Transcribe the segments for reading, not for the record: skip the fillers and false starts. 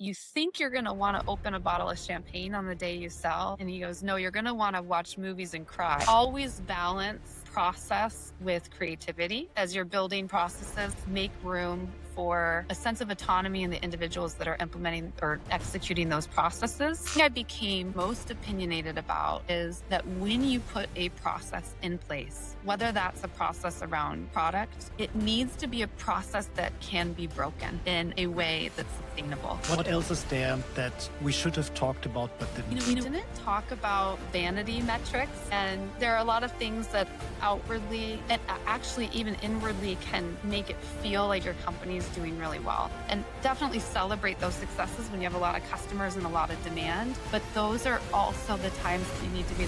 you think you're going to want to open a bottle of champagne on the day you sell. And he goes, no, you're going to want to watch movies and cry. Always balance process with creativity. As you're building processes, make room for a sense of autonomy in the individuals that are implementing or executing those processes. The thing I became most opinionated about is that when you put a process in place, whether that's a process around product, it needs to be a process that can be broken in a way that's sustainable. What else is there that we should have talked about but didn't? We didn't talk about vanity metrics, and there are a lot of things that outwardly and actually even inwardly can make it feel like your company is doing really well. And definitely celebrate those successes when you have a lot of customers and a lot of demand, but those are also the times that you need to be.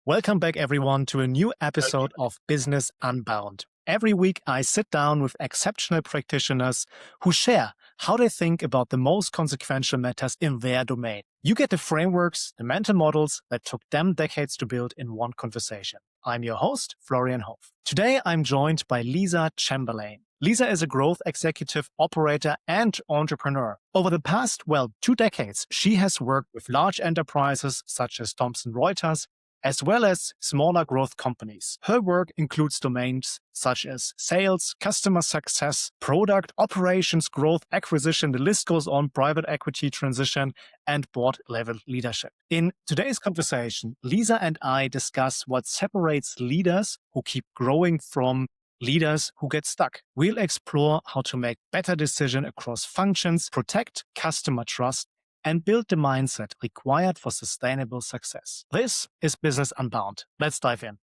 Welcome back, everyone, to a new episode of Business Unbound. Every week, I sit down with exceptional practitioners who share how they think about the most consequential matters in their domain. You get the frameworks, the mental models that took them decades to build in one conversation. I'm your host, Florian Hof. Today, I'm joined by Lisa Chamberlain. Lisa is a growth executive, operator, and entrepreneur. Over the past, 2 decades, she has worked with large enterprises such as Thomson Reuters, as well as smaller growth companies. Her work includes domains such as sales, customer success, product, operations, growth, acquisition, the list goes on, private equity transition, and board-level leadership. In today's conversation, Lisa and I discuss what separates leaders who keep growing from leaders who get stuck. We'll explore how to make better decisions across functions, protect customer trust, and build the mindset required for sustainable success. This is Business Unbound. Let's dive in.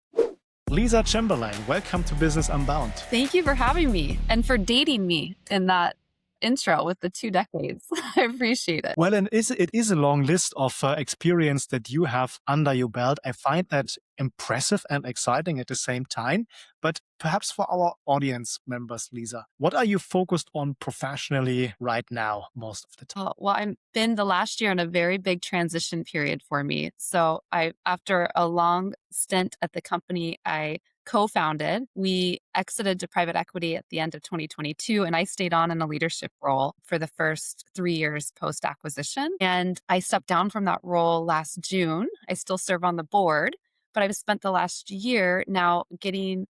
Lisa Chamberlain, welcome to Business Unbound. Thank you for having me and for dating me in that intro with the 2 decades. I appreciate it. Well, and it is a long list of experience that you have under your belt. I find that impressive and exciting at the same time. But perhaps for our audience members, Lisa, what are you focused on professionally right now most of the time? Well, I've been the last year in a very big transition period for me. So after a long stint at the company I co-founded, we exited to private equity at the end of 2022, and I stayed on in a leadership role for the first 3 years post-acquisition. And I stepped down from that role last June. I still serve on the board, but I've spent the last year now getting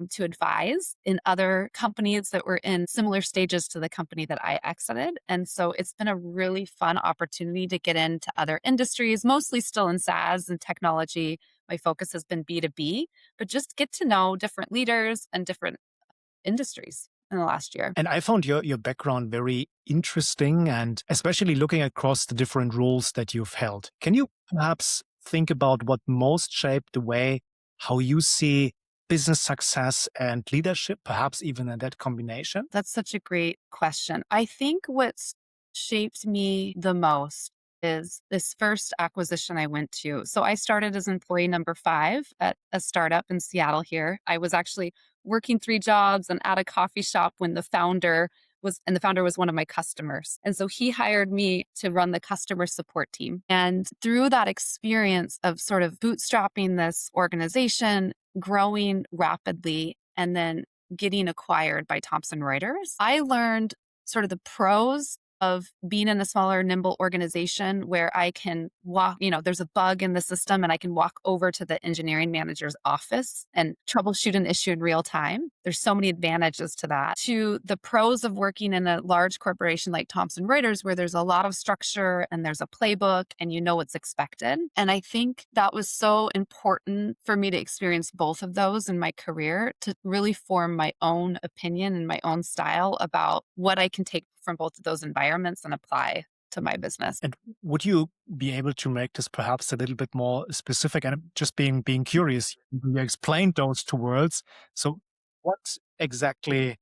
to advise in other companies that were in similar stages to the company that I exited. And so it's been a really fun opportunity to get into other industries, mostly still in SaaS and technology. My focus has been B2B, but just get to know different leaders and different industries in the last year. And I found your background very interesting, and especially looking across the different roles that you've held. Can you perhaps think about what most shaped the way how you see business success and leadership, perhaps even in that combination? That's such a great question. I think what's shaped me the most is this first acquisition I went to. So I started as employee number 5 at a startup in Seattle here. I was actually working 3 jobs and at a coffee shop when the founder was one of my customers. And so he hired me to run the customer support team. And through that experience of sort of bootstrapping this organization, growing rapidly, and then getting acquired by Thomson Reuters, I learned sort of the pros of being in a smaller, nimble organization where I can walk, there's a bug in the system and I can walk over to the engineering manager's office and troubleshoot an issue in real time. There's so many advantages to that. To the pros of working in a large corporation like Thomson Reuters, where there's a lot of structure and there's a playbook and you know what's expected. And I think that was so important for me to experience both of those in my career to really form my own opinion and my own style about what I can take from both of those environments and apply to my business. And would you be able to make this perhaps a little bit more specific? And just being curious, you explained those 2 words. So what exactly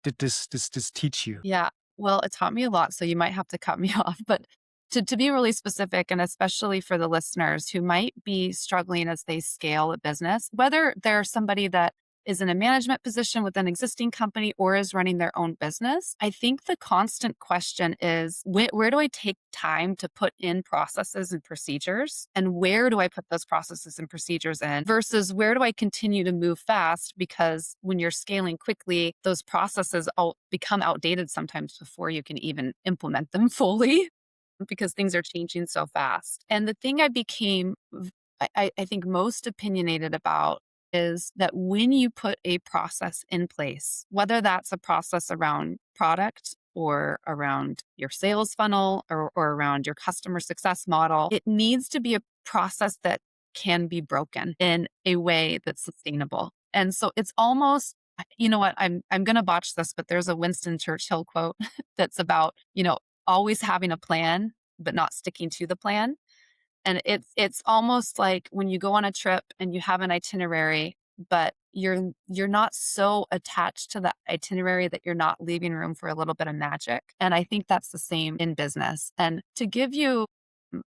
did this teach you? Yeah, well, it taught me a lot, so you might have to cut me off. But to be really specific, and especially for the listeners who might be struggling as they scale a business, whether they're somebody that is in a management position with an existing company or is running their own business, I think the constant question is where do I take time to put in processes and procedures? And where do I put those processes and procedures in versus where do I continue to move fast? Because when you're scaling quickly, those processes all become outdated sometimes before you can even implement them fully because things are changing so fast. And the thing I became, I think, most opinionated about is that when you put a process in place, whether that's a process around product or around your sales funnel or around your customer success model, it needs to be a process that can be broken in a way that's sustainable. And so it's almost, you know what, I'm going to botch this, but there's a Winston Churchill quote that's about, always having a plan, but not sticking to the plan. And it's almost like when you go on a trip and you have an itinerary, but you're not so attached to the itinerary that you're not leaving room for a little bit of magic. And I think that's the same in business. And to give you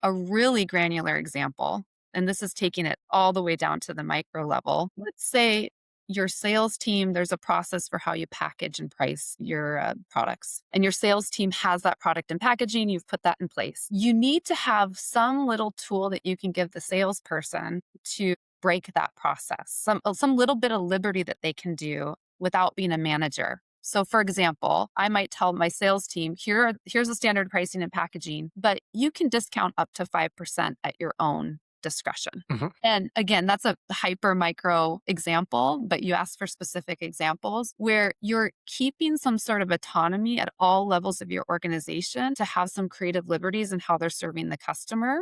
a really granular example, and this is taking it all the way down to the micro level, let's say your sales team, there's a process for how you package and price your products. And your sales team has that product and packaging, you've put that in place. You need to have some little tool that you can give the salesperson to break that process, some little bit of liberty that they can do without being a manager. So for example, I might tell my sales team, here's the standard pricing and packaging, but you can discount up to 5% at your own discretion. Mhm. And again, that's a hyper micro example, but you ask for specific examples where you're keeping some sort of autonomy at all levels of your organization to have some creative liberties in how they're serving the customer.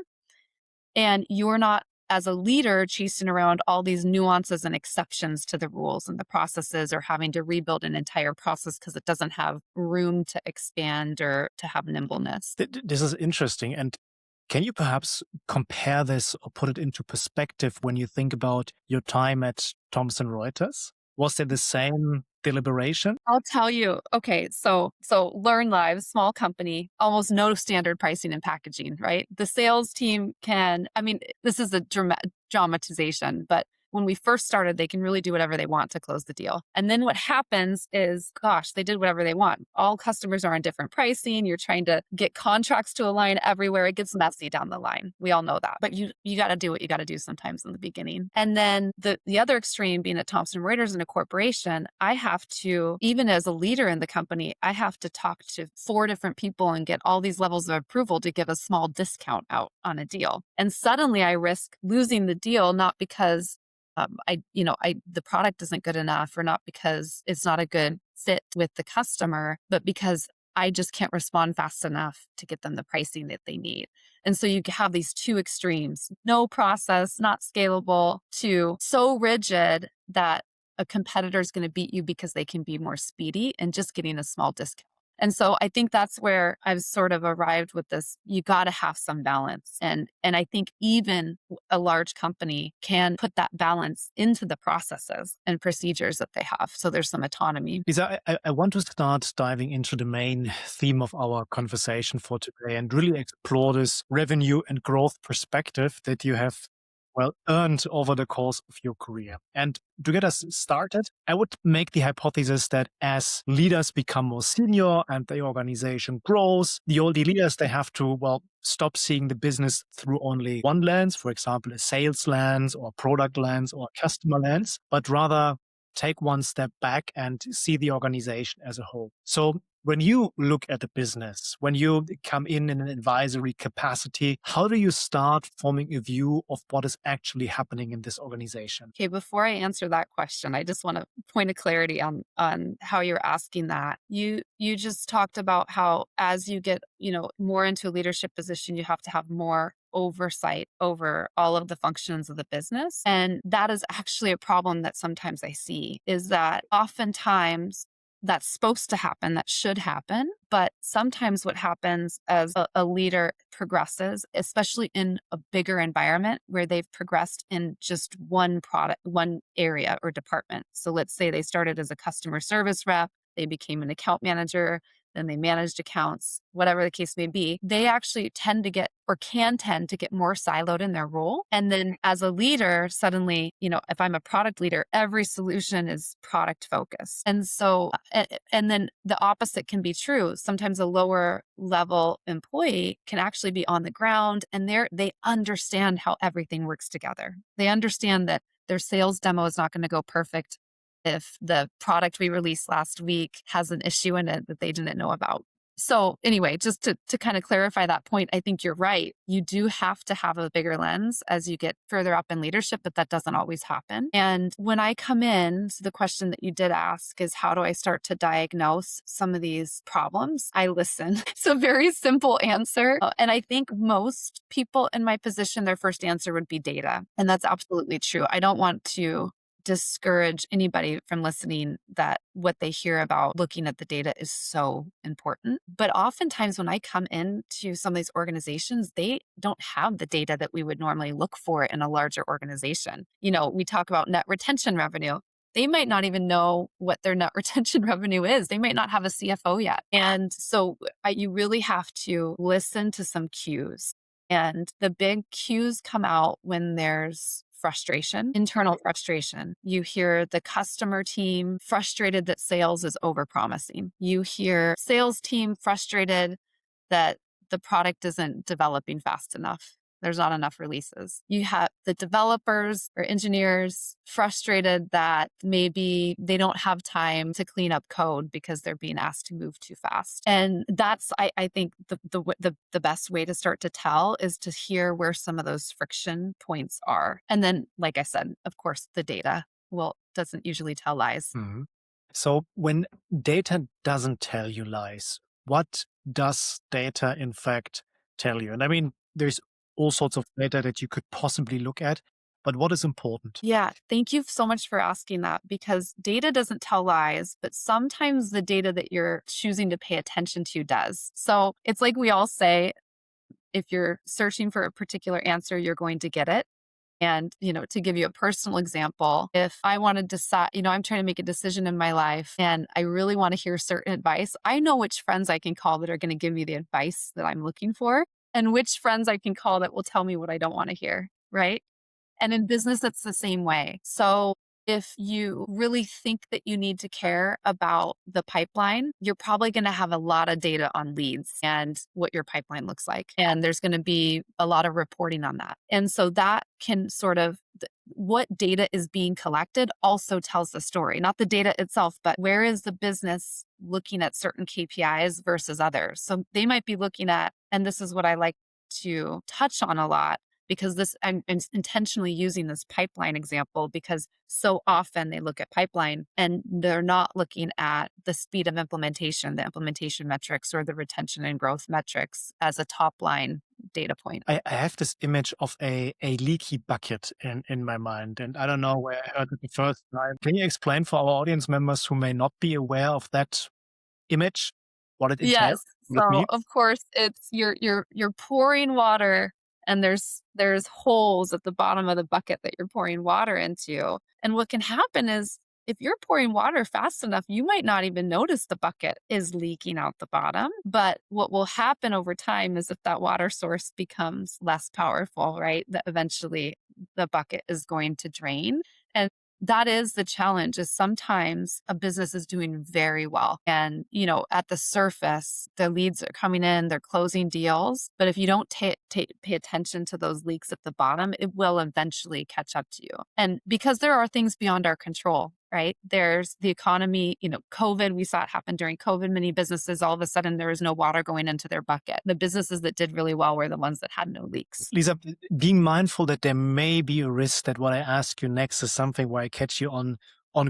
And you're not, as a leader, chasing around all these nuances and exceptions to the rules and the processes or having to rebuild an entire process because it doesn't have room to expand or to have nimbleness. This is interesting. And can you perhaps compare this or put it into perspective when you think about your time at Thomson Reuters? Was there the same deliberation? I'll tell you. Okay, so Learn Live, small company, almost no standard pricing and packaging, right? The sales team can, I mean, this is a dramatization, but when we first started, they can really do whatever they want to close the deal. And then what happens is, gosh, they did whatever they want. All customers are on different pricing. You're trying to get contracts to align everywhere. It gets messy down the line. We all know that. But you got to do what you got to do sometimes in the beginning. And then the other extreme, being at Thomson Reuters in a corporation, I have to, even as a leader in the company, I have to talk to 4 different people and get all these levels of approval to give a small discount out on a deal. And suddenly I risk losing the deal, not because the product isn't good enough or not because it's not a good fit with the customer, but because I just can't respond fast enough to get them the pricing that they need. And so you have these 2 extremes, no process, not scalable, to so rigid that a competitor is going to beat you because they can be more speedy and just getting a small discount. And so I think that's where I've sort of arrived with this. You got to have some balance. And I think even a large company can put that balance into the processes and procedures that they have. So there's some autonomy. Lisa, I want to start diving into the main theme of our conversation for today and really explore this revenue and growth perspective that you have earned over the course of your career. And to get us started, I would make the hypothesis that as leaders become more senior and the organization grows, the leaders, they have to, stop seeing the business through only one lens, for example, a sales lens or a product lens or a customer lens, but rather take one step back and see the organization as a whole. So when you look at a business, when you come in an advisory capacity, how do you start forming a view of what is actually happening in this organization? Okay, before I answer that question, I just want to point of clarity on how you're asking that. You just talked about how as you get, more into a leadership position, you have to have more oversight over all of the functions of the business. And that is actually a problem that sometimes I see, is that oftentimes that's supposed to happen, that should happen. But sometimes what happens as a leader progresses, especially in a bigger environment where they've progressed in just one product, one area or department. So let's say they started as a customer service rep, they became an account manager, then they managed accounts, whatever the case may be, they actually tend to get or can tend to get more siloed in their role. And then as a leader, suddenly, if I'm a product leader, every solution is product focused. And so, and then the opposite can be true. Sometimes a lower level employee can actually be on the ground and they understand how everything works together. They understand that their sales demo is not going to go perfect if the product we released last week has an issue in it that they didn't know about. So anyway, just to kind of clarify that point, I think you're right. You do have to have a bigger lens as you get further up in leadership, but that doesn't always happen. And when I come in, so the question that you did ask is, how do I start to diagnose some of these problems? I listen. It's a very simple answer. And I think most people in my position, their first answer would be data. And that's absolutely true. I don't want to discourage anybody from listening that what they hear about looking at the data is so important. But oftentimes when I come into some of these organizations, they don't have the data that we would normally look for in a larger organization. We talk about net retention revenue. They might not even know what their net retention revenue is. They might not have a CFO yet. And so you really have to listen to some cues. And the big cues come out when there's frustration, internal frustration. You hear the customer team frustrated that sales is overpromising. You hear sales team frustrated that the product isn't developing fast enough. There's not enough releases. You have the developers or engineers frustrated that maybe they don't have time to clean up code because they're being asked to move too fast. And that's, I think, the best way to start to tell is to hear where some of those friction points are. And then, like I said, of course, the data doesn't usually tell lies. Mhm. So when data doesn't tell you lies, what does data in fact tell you? And I mean, there's all sorts of data that you could possibly look at, but what is important? Yeah, thank you so much for asking that, because data doesn't tell lies, but sometimes the data that you're choosing to pay attention to does. So it's like we all say, if you're searching for a particular answer, you're going to get it. And, to give you a personal example, if I want to decide, I'm trying to make a decision in my life and I really want to hear certain advice, I know which friends I can call that are going to give me the advice that I'm looking for, and which friends I can call that will tell me what I don't want to hear. Right. And in business, it's the same way. So if you really think that you need to care about the pipeline, you're probably going to have a lot of data on leads and what your pipeline looks like. And there's going to be a lot of reporting on that. And so that can sort of, what data is being collected also tells the story, not the data itself, but where is the business looking at certain KPIs versus others. So they might be looking at, and this is what I like to touch on a lot, because I'm intentionally using this pipeline example because so often they look at pipeline and they're not looking at the speed of implementation, the implementation metrics, or the retention and growth metrics as a top line data point. I have this image of a leaky bucket in my mind, and I don't know where I heard it the first time. Can you explain for our audience members who may not be aware of that image, what it entails, Yes. what it So means? of course it's you're pouring water and there's holes at the bottom of the bucket that you're pouring water into. And what can happen is, if you're pouring water fast enough, you might not even notice the bucket is leaking out the bottom. But what will happen over time is, if that water source becomes less powerful, right, that eventually the bucket is going to drain. And that is the challenge, is sometimes a business is doing very well. And, at the surface, the leads are coming in, they're closing deals. But if you don't pay attention to those leaks at the bottom, it will eventually catch up to you. And because there are things beyond our control, right? There's the economy, COVID, we saw it happen during COVID. Many businesses, all of a sudden, there was no water going into their bucket. The businesses that did really well were the ones that had no leaks. Lisa, being mindful that there may be a risk that what I ask you next is something where I catch you on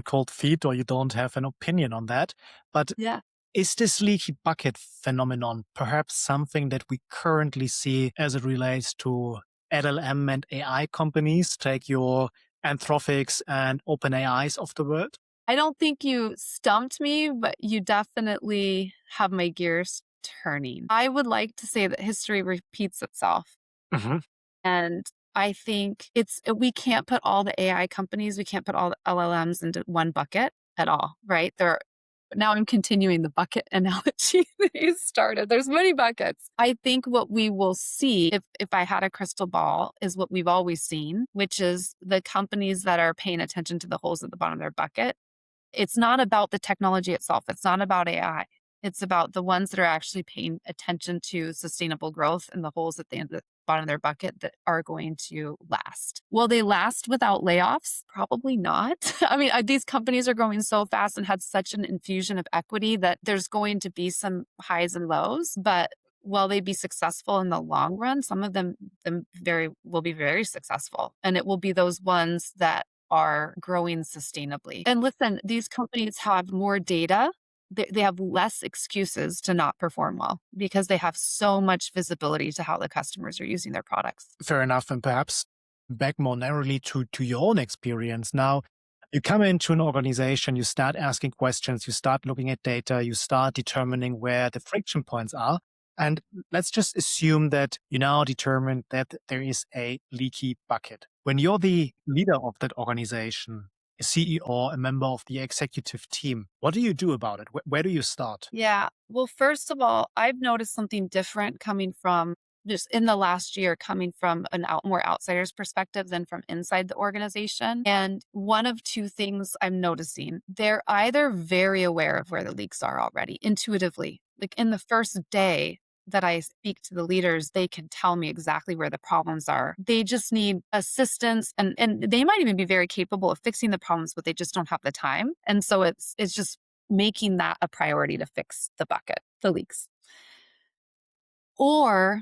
cold feet, or you don't have an opinion on that. But Yeah. is this leaky bucket phenomenon perhaps something that we currently see as it relates to LLM and AI companies? Take your Anthropics and OpenAIs of the world? I don't think you stumped me, but you definitely have my gears turning. I would like to say that history repeats itself. Mhm. And I think we can't put all the AI companies, we can't put all the LLMs into one bucket at all, right? But now I'm continuing the bucket analogy that you started. There's many buckets. I think what we will see, if I had a crystal ball, is what we've always seen, which is the companies that are paying attention to the holes at the bottom of their bucket. It's not about the technology itself. It's not about AI. It's about the ones that are actually paying attention to sustainable growth and the holes at the end of the bottom of their bucket that are going to last. Will they last without layoffs? Probably not. I mean, these companies are growing so fast and had such an infusion of equity that there's going to be some highs and lows, but will they be successful in the long run? Some of them will be very successful, and it will be those ones that are growing sustainably. And listen, these companies have more data. They have less excuses to not perform well because they have so much visibility to how the customers are using their products. Fair enough. And perhaps back more narrowly to your own experience. Now, you come into an organization, you start asking questions, you start looking at data, you start determining where the friction points are. And let's just assume that you now determined that there is a leaky bucket. When you're the leader of that organization, a CEO, a member of the executive team, what do you do about it? Where do you start? Yeah. Well, first of all, I've noticed something different coming from just in the last year, coming from more outsider's perspective than from inside the organization. And one of two things I'm noticing, they're either very aware of where the leaks are already intuitively, like in the first day that I speak to the leaders, they can tell me exactly where the problems are. They just need assistance, and they might even be very capable of fixing the problems, but they just don't have the time. And so it's just making that a priority to fix the bucket, the leaks. Or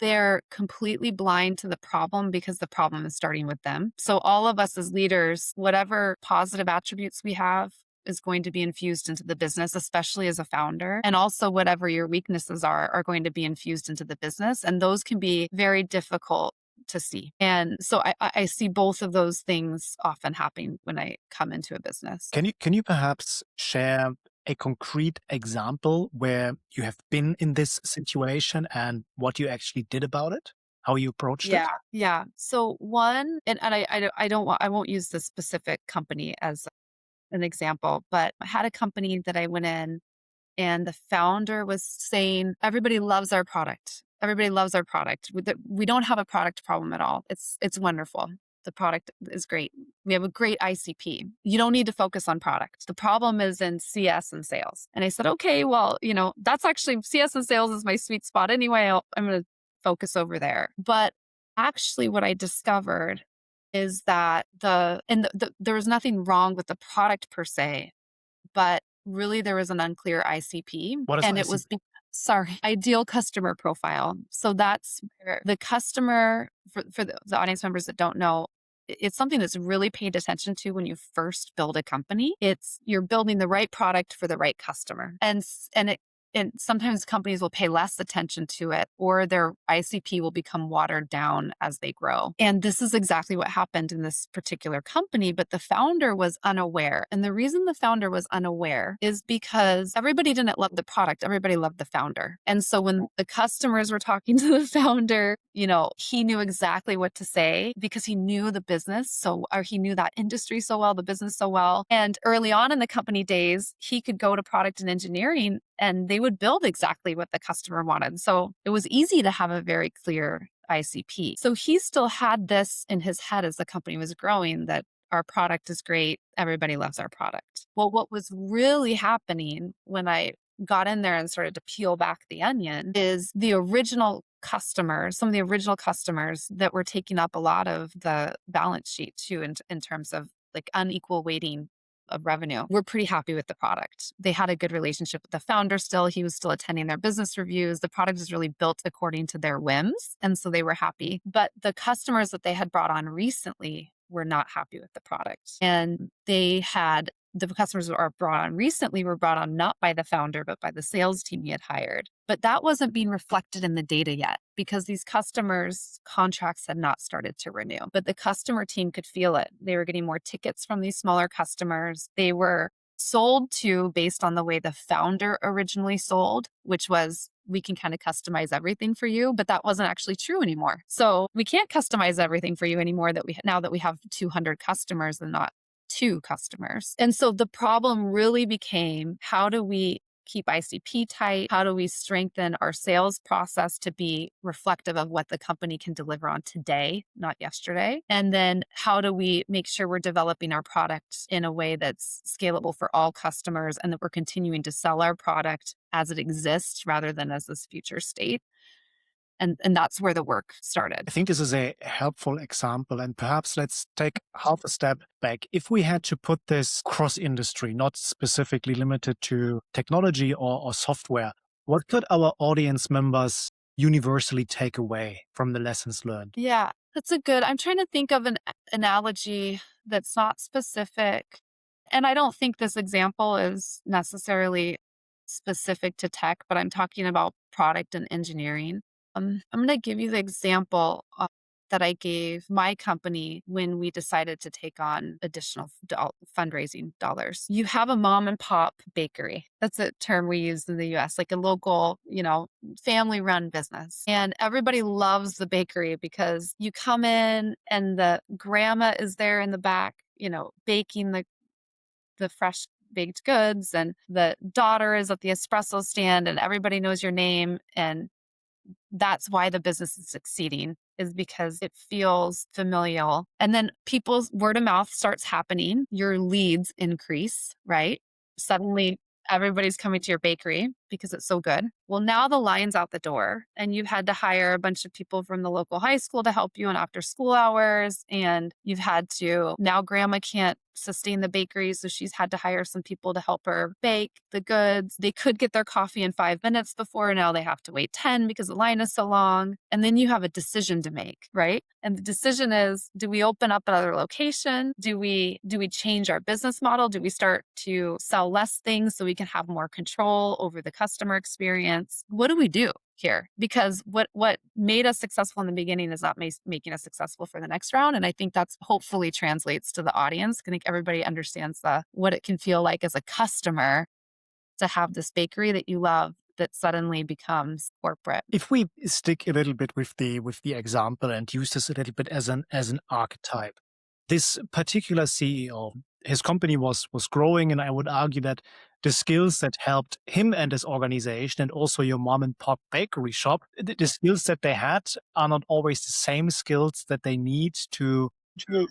they're completely blind to the problem because the problem is starting with them. So all of us as leaders, whatever positive attributes we have is going to be infused into the business, especially as a founder. And also whatever your weaknesses are going to be infused into the business. And those can be very difficult to see. And so I see both of those things often happening when I come into a business. Can you perhaps share a concrete example where you have been in this situation and what you actually did about it? How you approached it? Yeah. So one, and I won't use this specific company as an example, but I had a company that I went in and the founder was saying, everybody loves our product. Everybody loves our product. We don't have a product problem at all. It's wonderful. The product is great. We have a great ICP. You don't need to focus on product. The problem is in CS and sales. And I said, okay, well, that's actually CS and sales is my sweet spot anyway. I'm going to focus over there. But actually what I discovered is that there was nothing wrong with the product per se, but really there was an unclear ICP. What is And it ICP? was ideal customer profile. So that's where the customer, for the audience members that don't know, it's something that's really paid attention to when you first build a company. You're building the right product for the right customer. And sometimes companies will pay less attention to it, or their ICP will become watered down as they grow. And this is exactly what happened in this particular company, but the founder was unaware. And the reason the founder was unaware is because everybody didn't love the product. Everybody loved the founder. And so when the customers were talking to the founder, he knew exactly what to say because he knew the business or he knew that industry so well, the business so well. And early on in the company days, he could go to product and engineering and they would build exactly what the customer wanted. So it was easy to have a very clear ICP. So he still had this in his head as the company was growing, that our product is great. Everybody loves our product. Well, what was really happening when I got in there and started to peel back the onion is some of the original customers that were taking up a lot of the balance sheet too, in terms of like unequal weighting of revenue. We're pretty happy with the product. They had a good relationship with the founder still. He was still attending their business reviews. The product was really built according to their whims. And so they were happy. But the customers that they had brought on recently were not happy with the product. And the customers that are brought on recently were brought on not by the founder, but by the sales team he had hired. But that wasn't being reflected in the data yet because these customers' contracts had not started to renew. But the customer team could feel it. They were getting more tickets from these smaller customers. They were sold to based on the way the founder originally sold, which was, we can kind of customize everything for you, but that wasn't actually true anymore. So we can't customize everything for you anymore now that we have 200 customers and not to customers. And so the problem really became, how do we keep ICP tight? How do we strengthen our sales process to be reflective of what the company can deliver on today, not yesterday? And then how do we make sure we're developing our product in a way that's scalable for all customers and that we're continuing to sell our product as it exists rather than as this future state? And that's where the work started. I think this is a helpful example. And perhaps let's take half a step back. If we had to put this cross industry, not specifically limited to technology or software, what could our audience members universally take away from the lessons learned? Yeah, that's a good. I'm trying to think of an analogy that's not specific. And I don't think this example is necessarily specific to tech, but I'm talking about product and engineering. I'm going to give you the example that I gave my company when we decided to take on additional fundraising dollars. You have a mom and pop bakery. That's a term we use in the US, like a local, family run business. And everybody loves the bakery because you come in and the grandma is there in the back, baking the fresh baked goods, and the daughter is at the espresso stand, and everybody knows your name. And that's why the business is succeeding, is because it feels familial. And then people's word of mouth starts happening. Your leads increase, right? Suddenly everybody's coming to your bakery because it's so good. Well, now the line's out the door and you've had to hire a bunch of people from the local high school to help you on after school hours. And you've had to, now grandma can't sustain the bakery. So she's had to hire some people to help her bake the goods. They could get their coffee in 5 minutes before. Now they have to wait 10 because the line is so long. And then you have a decision to make, right? And the decision is, do we open up another location? Do we change our business model? Do we start to sell less things so we can have more control over the customer experience? What do we do here? Because what made us successful in the beginning is not making us successful for the next round. And I think that's hopefully translates to the audience. I think everybody understands what it can feel like as a customer to have this bakery that you love that suddenly becomes corporate. If we stick a little bit with the example and use this a little bit as an archetype, this particular CEO, his company was growing, and I would argue that the skills that helped him and his organization, and also your mom and pop bakery shop, the skills that they had are not always the same skills that they need to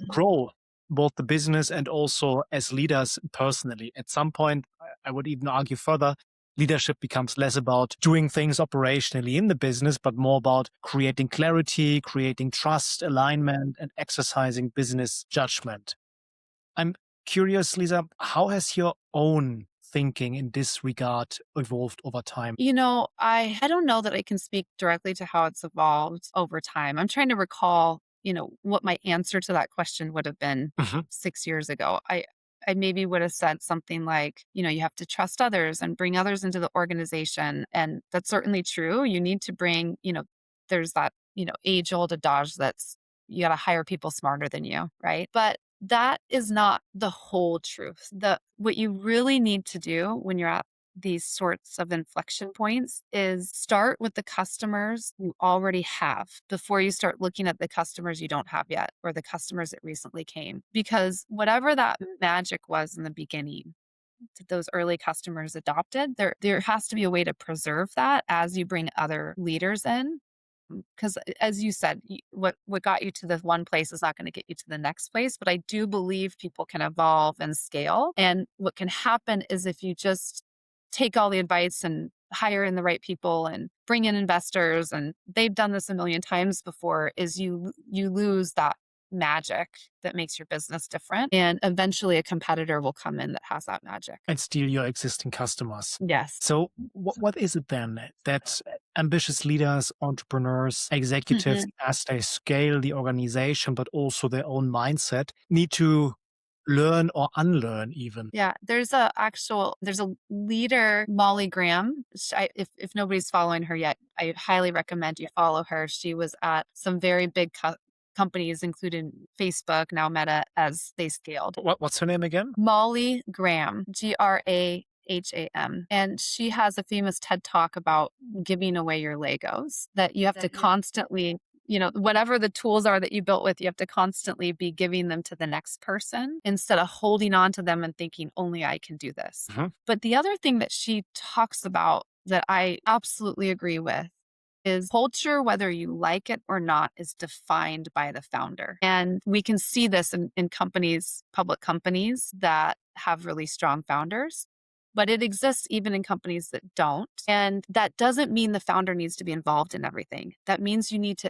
grow both the business and also as leaders personally. At some point, I would even argue further, leadership becomes less about doing things operationally in the business, but more about creating clarity, creating trust, alignment, and exercising business judgment. I'm curious, Lisa, how has your own thinking in this regard evolved over time? I don't know that I can speak directly to how it's evolved over time. I'm trying to recall, what my answer to that question would have been Mhm. 6 years ago. I maybe would have said something like, you have to trust others and bring others into the organization. And that's certainly true. You need to bring, there's that, age old adage that's, you got to hire people smarter than you, right? But that is not the whole truth. What you really need to do when you're at these sorts of inflection points is start with the customers you already have before you start looking at the customers you don't have yet, or the customers that recently came. Because whatever that magic was in the beginning that those early customers adopted, there has to be a way to preserve that as you bring other leaders in. Because as you said, what got you to the one place is not going to get you to the next place. But I do believe people can evolve and scale. And what can happen is, if you just take all the advice and hire in the right people and bring in investors, and they've done this a million times before, is you lose that magic that makes your business different. And eventually a competitor will come in that has that magic. And steal your existing customers. Yes. So what is it then that ambitious leaders, entrepreneurs, executives, as they scale the organization, but also their own mindset, need to learn or unlearn even? Yeah, there's a leader, Molly Graham. If nobody's following her yet, I highly recommend you follow her. She was at some very big companies, including Facebook, now Meta, as they scaled. What's her name again? Molly Graham, Graham. And she has a famous TED Talk about giving away your Legos, that you have to constantly whatever the tools are that you built with, you have to constantly be giving them to the next person instead of holding on to them and thinking, only I can do this. Mhm. But the other thing that she talks about that I absolutely agree with is culture, whether you like it or not, is defined by the founder. And we can see this in companies, public companies that have really strong founders, but it exists even in companies that don't. And that doesn't mean the founder needs to be involved in everything. That means you need to,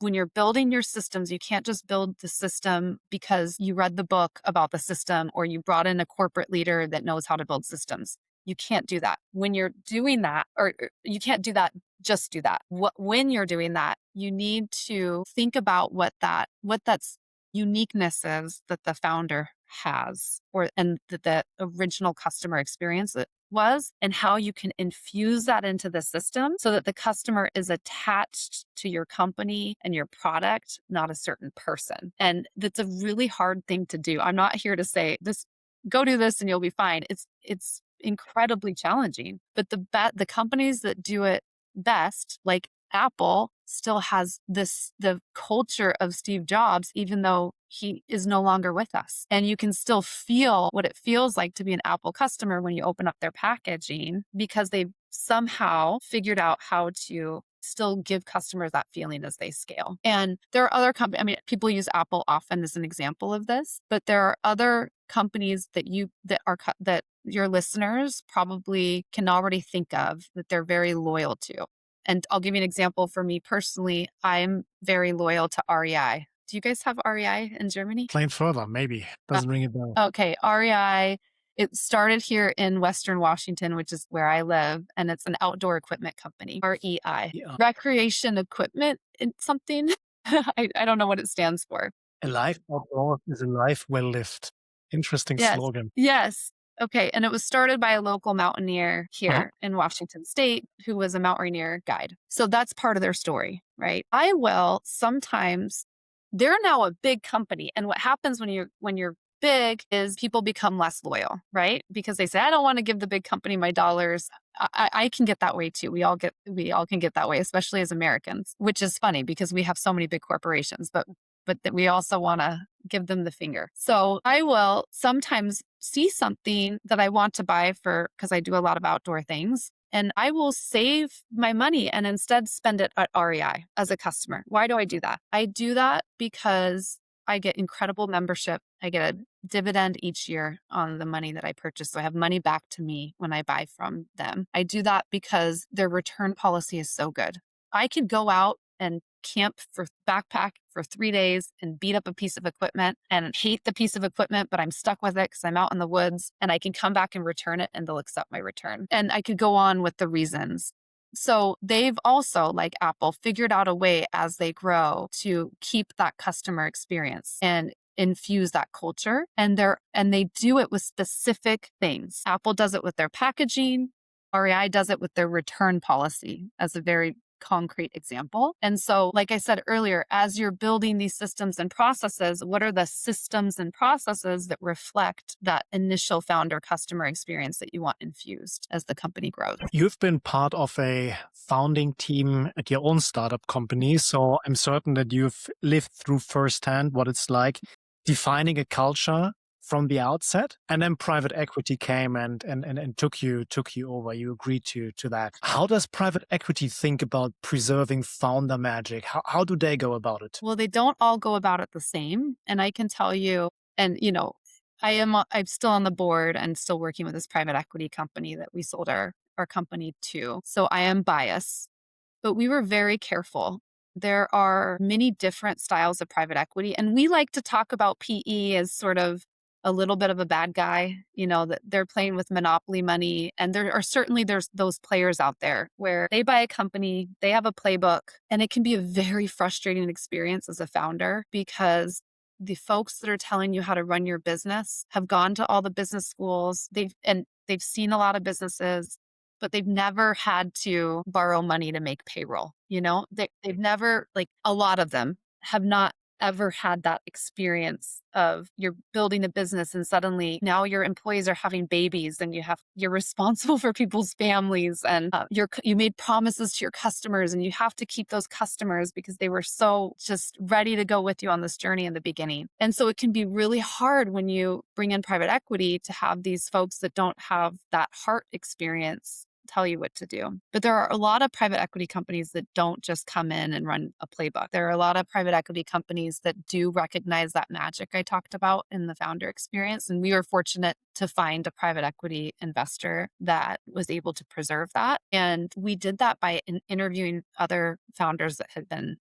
when you're building your systems, you can't just build the system because you read the book about the system or you brought in a corporate leader that knows how to build systems. You can't do that. When you're doing that, or you can't do that, just do that. When you're doing that, you need to think about what that's uniqueness is that the founder has, and that the original customer experience it was, and how you can infuse that into the system so that the customer is attached to your company and your product, not a certain person. And that's a really hard thing to do. I'm not here to say this, go do this and you'll be fine. It's incredibly challenging. But the companies that do it best, like Apple, still has the culture of Steve Jobs, even though he is no longer with us. And you can still feel what it feels like to be an Apple customer when you open up their packaging, because they've somehow figured out how to still give customers that feeling as they scale. And there are other companies, I mean, people use Apple often as an example of this, but there are other companies that your listeners probably can already think of that they're very loyal to. And I'll give you an example. For me personally, I'm very loyal to REI. Do you guys have REI in Germany? Explain further, maybe. Doesn't ring a bell. Okay, REI, it started here in Western Washington, which is where I live, and it's an outdoor equipment company, REI. Yeah. Recreation equipment, it's something. I don't know what it stands for. A life outdoors is a life well lived. Interesting Yes. slogan. Yes. Okay. And it was started by a local mountaineer Uh-huh. here in Washington State who was a mountaineer guide. So that's part of their story, right? I will sometimes, they're now a big company. And what happens when you're big is people become less loyal, right? Because they say, I don't want to give the big company my dollars. I can get that way too. We all can get that way, especially as Americans, which is funny because we have so many big corporations, but that we also want to give them the finger. So I will sometimes see something that I want to buy because I do a lot of outdoor things. And I will save my money and instead spend it at REI as a customer. Why do I do that? I do that because I get incredible membership. I get a dividend each year on the money that I purchase. So I have money back to me when I buy from them. I do that because their return policy is so good. I could go out and backpack for 3 days and beat up a piece of equipment and hate the piece of equipment, but I'm stuck with it because I'm out in the woods, and I can come back and return it and they'll accept my return. And I could go on with the reasons. So they've also, like Apple, figured out a way as they grow to keep that customer experience and infuse that culture. And they do it with specific things. Apple does it with their packaging. REI does it with their return policy as a very concrete example. And so, like I said earlier, as you're building these systems and processes, what are the systems and processes that reflect that initial founder customer experience that you want infused as the company grows? You've been part of a founding team at your own startup company, so I'm certain that you've lived through firsthand what it's like defining a culture from the outset, and then private equity came and took you over. You agreed to that. How does private equity think about preserving founder magic? How do they go about it? Well, they don't all go about it the same. And I can tell you, and I'm still on the board and still working with this private equity company that we sold our company to. So I am biased, but we were very careful. There are many different styles of private equity, and we like to talk about PE as sort of a little bit of a bad guy, that they're playing with monopoly money. And there's those players out there where they buy a company, they have a playbook, and it can be a very frustrating experience as a founder because the folks that are telling you how to run your business have gone to all the business schools. They've seen a lot of businesses, but they've never had to borrow money to make payroll. They've never, like, a lot of them have not ever had that experience of you're building a business and suddenly now your employees are having babies and you're responsible for people's families and you made promises to your customers and you have to keep those customers because they were so just ready to go with you on this journey in the beginning. And so it can be really hard when you bring in private equity to have these folks that don't have that heart experience tell you what to do. But there are a lot of private equity companies that don't just come in and run a playbook. There are a lot of private equity companies that do recognize that magic I talked about in the founder experience. And we were fortunate to find a private equity investor that was able to preserve that. And we did that by interviewing other founders that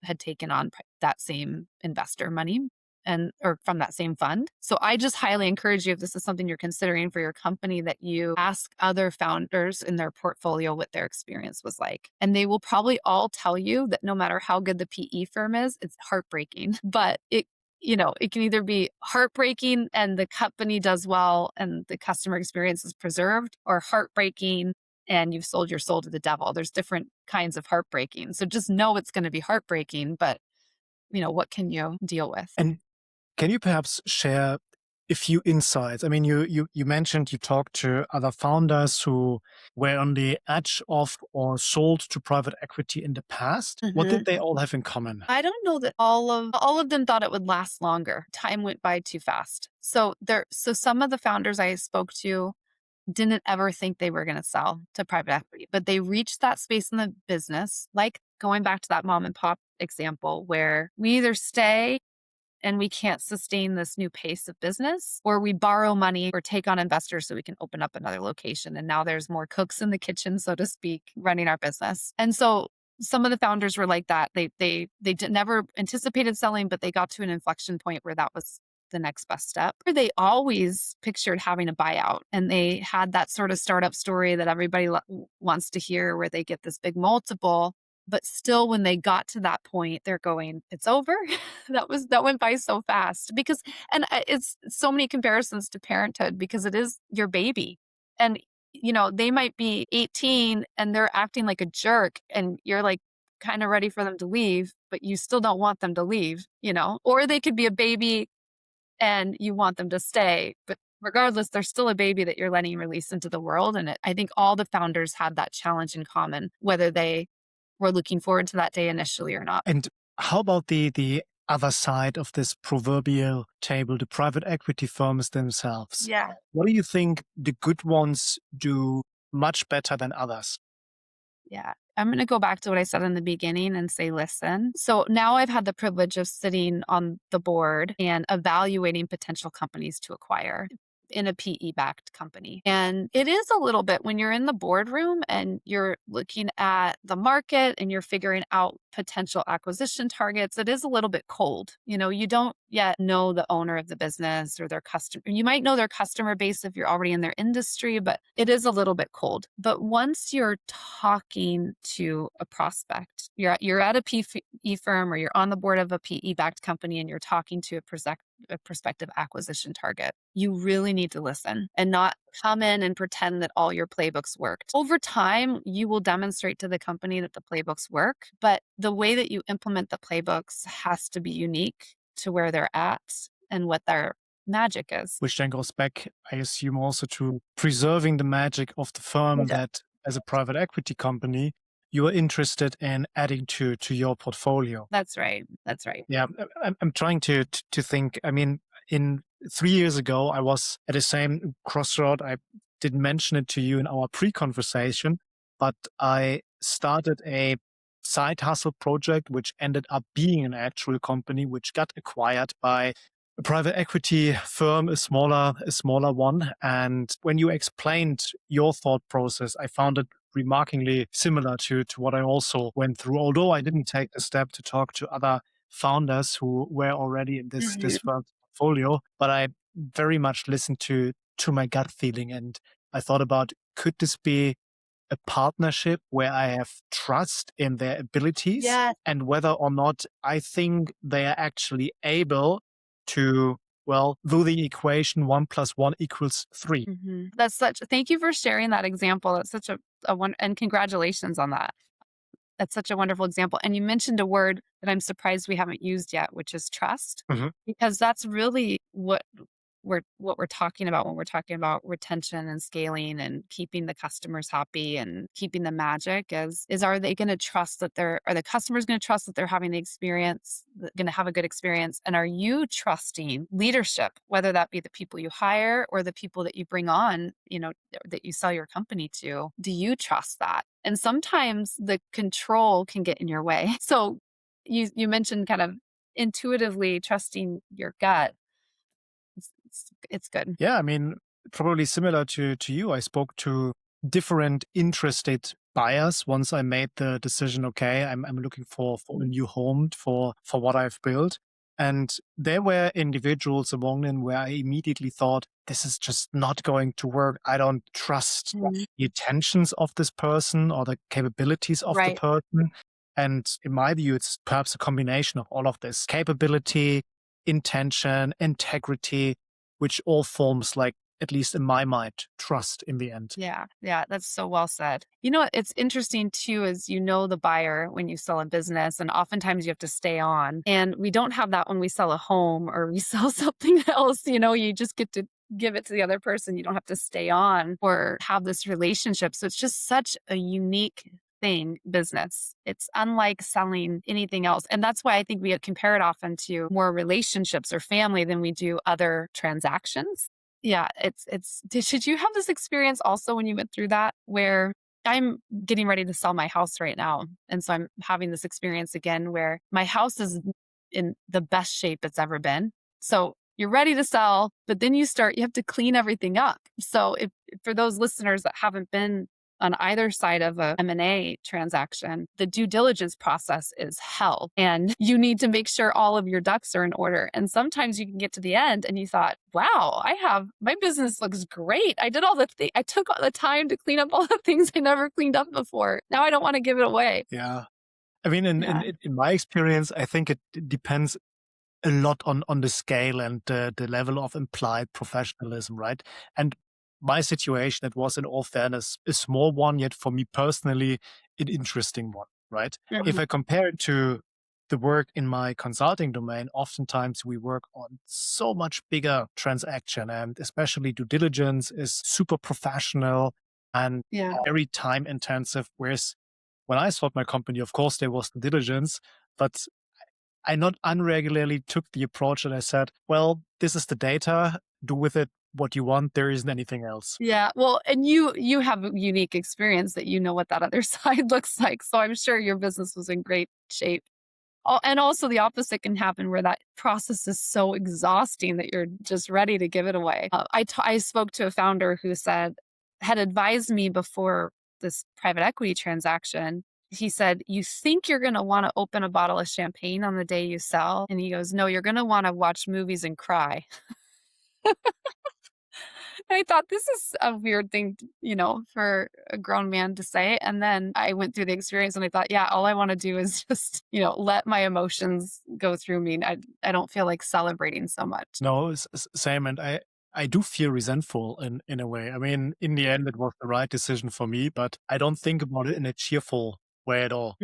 had taken on that same investor money and or from that same fund. So I just highly encourage you, if this is something you're considering for your company, that you ask other founders in their portfolio what their experience was like. And they will probably all tell you that no matter how good the PE firm is, it's heartbreaking. But it can either be heartbreaking and the company does well and the customer experience is preserved, or heartbreaking and you've sold your soul to the devil. There's different kinds of heartbreaking. So just know it's going to be heartbreaking, but what can you deal with? And can you perhaps share a few insights? I mean, you mentioned you talked to other founders who were on the edge of or sold to private equity in the past. What did they all have in common? I don't know that all of them thought it would last longer. Time went by too fast. So some of the founders I spoke to didn't ever think they were going to sell to private equity, but they reached that space in the business, like going back to that mom and pop example, where we either stay and we can't sustain this new pace of business, or we borrow money or take on investors so we can open up another location. And now there's more cooks in the kitchen, so to speak, running our business. And so some of the founders were like that. Never anticipated selling, but they got to an inflection point where that was the next best step. They always pictured having a buyout, and they had that sort of startup story that everybody wants to hear, where they get this big multiple. But still, when they got to that point, they're going, "It's over." That went by so fast it's so many comparisons to parenthood because it is your baby, and they might be 18 and they're acting like a jerk, and you're like kind of ready for them to leave, but you still don't want them to leave, or they could be a baby and you want them to stay, but regardless, they're still a baby that you're letting release into the world. And I think all the founders had that challenge in common, whether they were looking forward to that day initially or not. And how about the other side of this proverbial table, the private equity firms themselves? Yeah. What do you think the good ones do much better than others? Yeah. I'm going to go back to what I said in the beginning and say, listen. So now I've had the privilege of sitting on the board and evaluating potential companies to acquire in a PE-backed company. And it is a little bit when you're in the boardroom and you're looking at the market and you're figuring out potential acquisition targets, it is a little bit cold. You don't yet know the owner of the business or their customer. You might know their customer base if you're already in their industry, but it is a little bit cold. But once you're talking to a prospect, you're at a PE firm or you're on the board of a PE-backed company and you're talking to a prospective acquisition target, you really need to listen and not come in and pretend that all your playbooks worked. Over time, you will demonstrate to the company that the playbooks work, but the way that you implement the playbooks has to be unique to where they're at and what their magic is. Which then goes back, I assume, also to preserving the magic of the firm that, as a private equity company, you are interested in adding to your portfolio. That's right. That's right. Yeah, I'm trying to think. I mean, in 3 years ago, I was at the same crossroad. I didn't mention it to you in our pre-conversation, but I started a side hustle project, which ended up being an actual company, which got acquired by a private equity firm, a smaller one. And when you explained your thought process, I found it remarkably similar to what I also went through, although I didn't take the step to talk to other founders who were already in this firm's portfolio. But I very much listened to my gut feeling, and I thought about, could this be a partnership where I have trust in their abilities, and whether or not I think they are actually able to, do the equation 1 + 1 = 3. Thank you for sharing that example. That's such a one, and congratulations on that. That's such a wonderful example. And you mentioned a word that I'm surprised we haven't used yet, which is trust, Mhm. because that's really what we're talking about when we're talking about retention and scaling and keeping the customers happy and keeping the magic is are they going to trust that are the customers going to trust that they're having the experience, going to have a good experience? And are you trusting leadership, whether that be the people you hire or the people that you bring on, that you sell your company to? Do you trust that? And sometimes the control can get in your way. So you mentioned kind of intuitively trusting your gut. It's good. Yeah, I mean, probably similar to you. I spoke to different interested buyers once I made the decision, okay, I'm looking for a new home for what I've built. And there were individuals among them where I immediately thought, this is just not going to work. I don't trust Mhm. the intentions of this person or the capabilities of the Right. person. And in my view, it's perhaps a combination of all of this capability, intention, integrity, which all forms, like, at least in my mind, trust in the end. Yeah, yeah, that's so well said. It's interesting too is the buyer when you sell a business, and oftentimes you have to stay on. And we don't have that when we sell a home or we sell something else. You just get to give it to the other person. You don't have to stay on or have this relationship. So it's just such a unique thing, business. It's unlike selling anything else. And that's why I think we compare it often to more relationships or family than we do other transactions. Yeah, should you have this experience also when you went through that where I'm getting ready to sell my house right now, and so I'm having this experience again where my house is in the best shape it's ever been. So you're ready to sell, but then you have to clean everything up. So if for those listeners that haven't been on either side of a M&A transaction, the due diligence process is hell. And you need to make sure all of your ducks are in order. And sometimes you can get to the end and you thought, wow, my business looks great. I did all the things, I took all the time to clean up all the things I never cleaned up before. Now I don't want to give it away. Yeah. I mean, in, in, Yeah. in my experience, I think it depends a lot on the scale and the level of implied professionalism, right? And my situation, it was in all fairness a small one, yet for me personally, an interesting one, right? If Mhm. I compare it to the work in my consulting domain, oftentimes we work on so much bigger transaction, and especially due diligence is super professional and Yeah. very time intensive. Whereas when I sold my company, of course, there was the diligence, but I not unregularly took the approach that I said, well, this is the data, do with it what you want. There isn't anything else. Yeah. Well, and you have a unique experience that you know what that other side looks like. So I'm sure your business was in great shape. And also the opposite can happen where that process is so exhausting that you're just ready to give it away. I spoke to a founder who had advised me before this private equity transaction. He said, you think you're going to want to open a bottle of champagne on the day you sell? And he goes, no, you're going to want to watch movies and cry. I thought this is a weird thing, for a grown man to say. And then I went through the experience and I thought, yeah, all I want to do is just, let my emotions go through me. I don't feel like celebrating so much. No, same. And I do feel resentful in a way. I mean, in the end, it was the right decision for me, but I don't think about it in a cheerful way at all.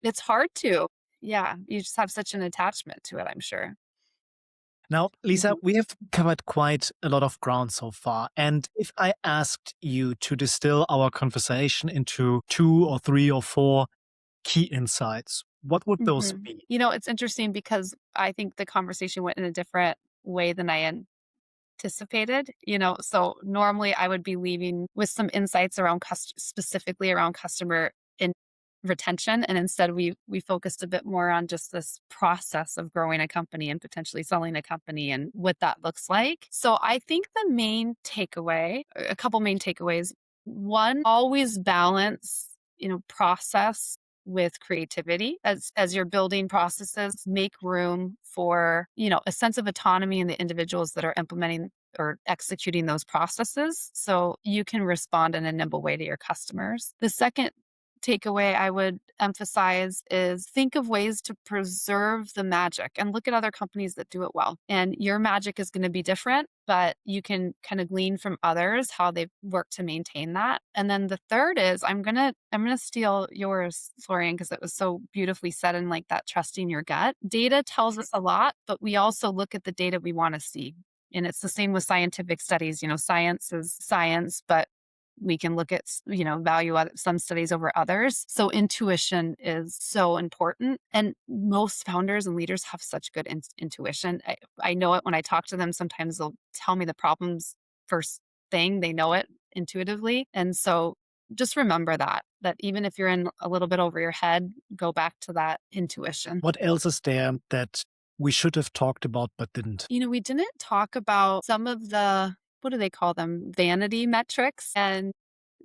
It's hard to. Yeah. You just have such an attachment to it, I'm sure. Now, Lisa, Mhm. we have covered quite a lot of ground so far. And if I asked you to distill our conversation into 2 or 3 or 4 key insights, what would those Mhm. be? It's interesting because I think the conversation went in a different way than I anticipated. So normally I would be leaving with some insights around specifically around customer in retention, and instead we focused a bit more on just this process of growing a company and potentially selling a company and what that looks like. So I think a couple main takeaways. One, always balance, process with creativity as you're building processes. Make room for a sense of autonomy in the individuals that are implementing or executing those processes so you can respond in a nimble way to your customers. The second takeaway I would emphasize is think of ways to preserve the magic and look at other companies that do it well. And your magic is going to be different, but you can kind of glean from others how they've worked to maintain that. And then the third is I'm gonna steal yours, Florian, because it was so beautifully said in like that trusting your gut. Data tells us a lot, but we also look at the data we want to see. And it's the same with scientific studies. Science is science, but we can look at, value some studies over others. So intuition is so important. And most founders and leaders have such good intuition. I know it when I talk to them. Sometimes they'll tell me the problems first thing, they know it intuitively. And so just remember that even if you're in a little bit over your head, go back to that intuition. What else is there that we should have talked about but didn't? We didn't talk about some of the, what do they call them? Vanity metrics. And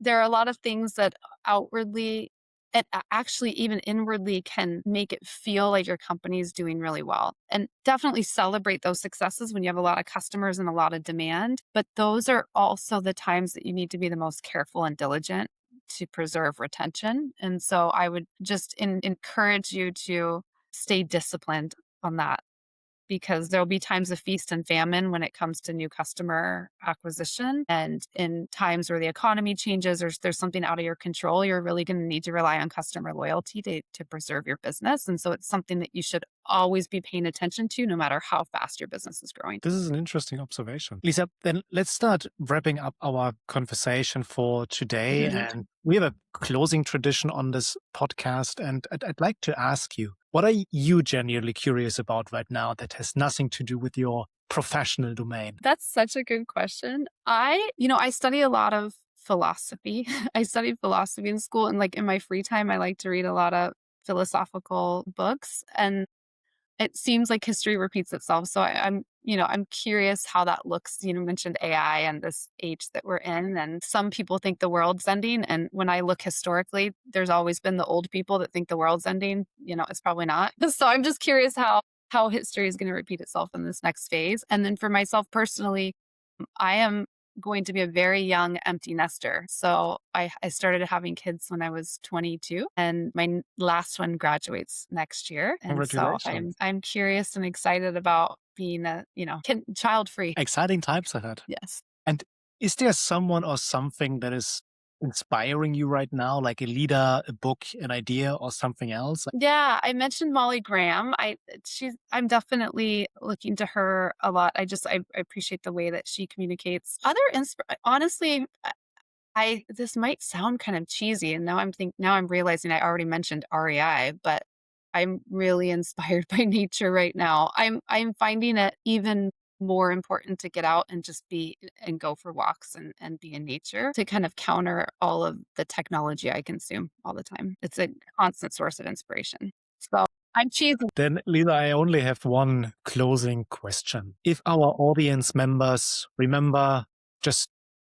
there are a lot of things that outwardly and actually even inwardly can make it feel like your company is doing really well. And definitely celebrate those successes when you have a lot of customers and a lot of demand. But those are also the times that you need to be the most careful and diligent to preserve retention. And so I would just encourage you to stay disciplined on that, because there'll be times of feast and famine when it comes to new customer acquisition. And in times where the economy changes or there's something out of your control, you're really going to need to rely on customer loyalty to preserve your business. And so it's something that you should always be paying attention to, no matter how fast your business is growing. This is an interesting observation. Lisa, then let's start wrapping up our conversation for today. And we have a closing tradition on this podcast. And I'd like to ask you, what are you genuinely curious about right now that has nothing to do with your professional domain? That's such a good question. I study a lot of philosophy. I studied philosophy in school, and like in my free time, I like to read a lot of philosophical books. And it seems like history repeats itself. So I'm curious how that looks. You mentioned AI and this age that we're in, and some people think the world's ending. And when I look historically, there's always been the old people that think the world's ending. It's probably not. So I'm just curious how history is going to repeat itself in this next phase. And then for myself personally, I am going to be a very young empty nester. So I started having kids when I was 22, and my last one graduates next year. And so I'm curious and excited about being child free. Exciting times ahead. Yes. And is there someone or something that is inspiring you right now, like a leader, a book, an idea, or something else? Yeah, I mentioned Molly Graham. I'm definitely looking to her a lot. I appreciate the way that she communicates. Honestly, this might sound kind of cheesy, and now I'm realizing I already mentioned REI, but I'm really inspired by nature right now. I'm finding it even more important to get out and just be and go for walks and be in nature to kind of counter all of the technology I consume all the time. It's a constant source of inspiration. So I'm cheesy. Then, Lisa, I only have one closing question. If our audience members remember just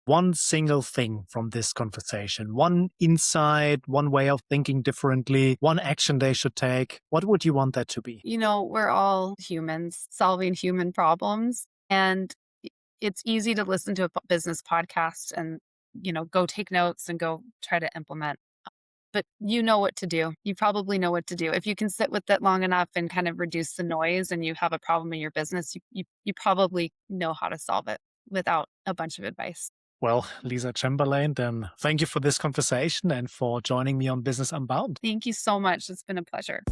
one single thing from this conversation, one insight, one way of thinking differently, one action they should take, what would you want that to be? We're all humans solving human problems, and it's easy to listen to a business podcast and, go take notes and go try to implement. But you know what to do. You probably know what to do. If you can sit with it long enough and kind of reduce the noise and you have a problem in your business, you probably know how to solve it without a bunch of advice. Well, Lisa Chamberlain, then thank you for this conversation and for joining me on Business Unbound. Thank you so much. It's been a pleasure.